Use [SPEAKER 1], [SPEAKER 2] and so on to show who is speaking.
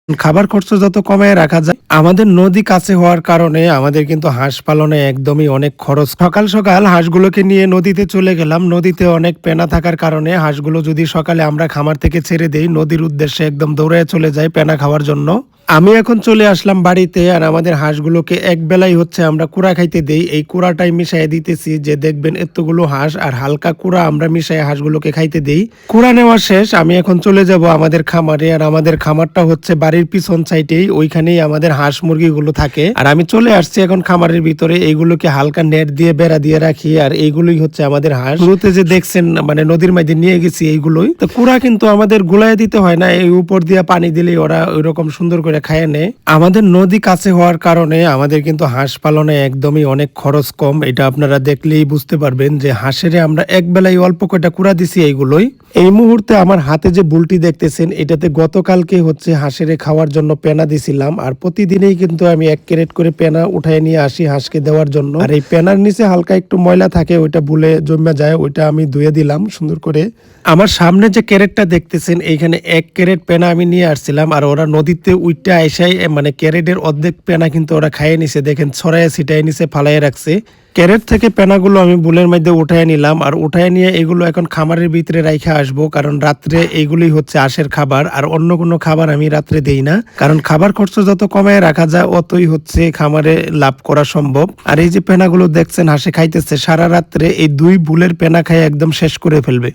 [SPEAKER 1] খাবার খরচ যত কমায় রাখা যায়। আমাদের নদী কাছে হওয়ার কারণে আমাদের কিন্তু হাঁস পালনে একদমই অনেক খরচ। সকাল সকাল হাঁসগুলোকে নিয়ে নদীতে চলে গেলাম। নদীতে অনেক পেনা থাকার কারণে হাঁসগুলো যদি সকালে আমরা খামার থেকে ছেড়ে দেই, নদীর উদ্দেশ্যে একদম দৌড়ে চলে যায় পেনা খাওয়ার জন্য। আমি এখন চলে আসলাম বাড়িতে, আর আমাদের হাঁসগুলোকে এক বেলাই হচ্ছে আমরা কুড়া খাইতে দেই। এই কুড়াটাই মিশাই দিতেছি, যে দেখবেন এতগুলো হাঁস আর হালকা কুড়া আমরা মিশাই হাঁসগুলোকে খাইতে দেই। কুড়া নেওয়া শেষ, আমি এখন চলে যাব আমাদের খামারে। আর আমাদের খামারটা হচ্ছে বাড়ির পিছন সাইডেই, ওইখানেই আমাদের হাঁস মুরগিগুলো থাকে। আর আমি চলে আসছি এখন খামারের ভিতরে। এইগুলোকে হালকা নেট দিয়ে বেড়া দিয়ে রাখি, আর এইগুলোই হচ্ছে আমাদের হাঁস। শুরুতে যে দেখছেন মানে নদীর মাঝে নিয়ে গেছি, এইগুলোই তো। কুড়া কিন্তু আমাদের গুলায় দিতে হয় না, এই উপর দিয়ে পানি দিলেই ওরা ওইরকম সুন্দর করে খায় নেয়। আমাদের নদী কাছে হওয়ার কারণে আমাদের কিন্তু হাঁস পালনে একদমই অনেক খরচ কম। এটা আপনারা দেখলেই বুঝতে পারবেন যে হাঁসেরে আমরা এক বেলায় অল্প কয়টা কুড়া দিছি এইগুলোই। এই মুহূর্তে আমার হাতে যে বুলটি দেখতেছেন, এটাতে গতকালকে হচ্ছে হাঁসেরে খাওয়ার জন্য পেনা দিছিলাম। আর প্রতিদিনই কিন্তু আমি 1 ক্যারেট করে পেনা উঠায় নিয়ে আসি হাঁসকে দেওয়ার জন্য। আর এই পেনার নিচে হালকা একটু ময়লা থাকে, ওইটা বুলে জমে যায়, ওইটা আমি ধুয়ে দিলাম সুন্দর করে। আমার সামনে যে ক্যারেটটা দেখতেছেন, এইখানে 1 ক্যারেট পেনা আমি নিয়ে আসছিলাম। আর ওরা নদীতে উইটা আইসাই মানে ক্যারেটের অর্ধেক পেনা কিন্তু ওরা খাইয়ে নিছে, দেখেন ছড়াইয়া ছিটাই নিছে, ফালাইয়া রাখছে। ক্যারেট থেকে পেনাগুলো আমি বুলের মধ্যে উঠায় নিলাম, আর উঠায় নিয়ে এগুলো এখন খামারের ভিতরে রাইখা আসবো, কারণ রাত্রে এইগুলোই হচ্ছে হাঁসের খাবার। আর অন্য কোনো খাবার আমি রাত্রে দেই না, কারণ খাবার খরচ যত কমায় রাখা যায় অতই হচ্ছে খামারে লাভ করা সম্ভব। আর এই যে পেনাগুলো দেখছেন হাঁসে খাইতেছে, সারা রাত্রে এই 2 বুলের পেনা খাই একদম শেষ করে ফেলবে।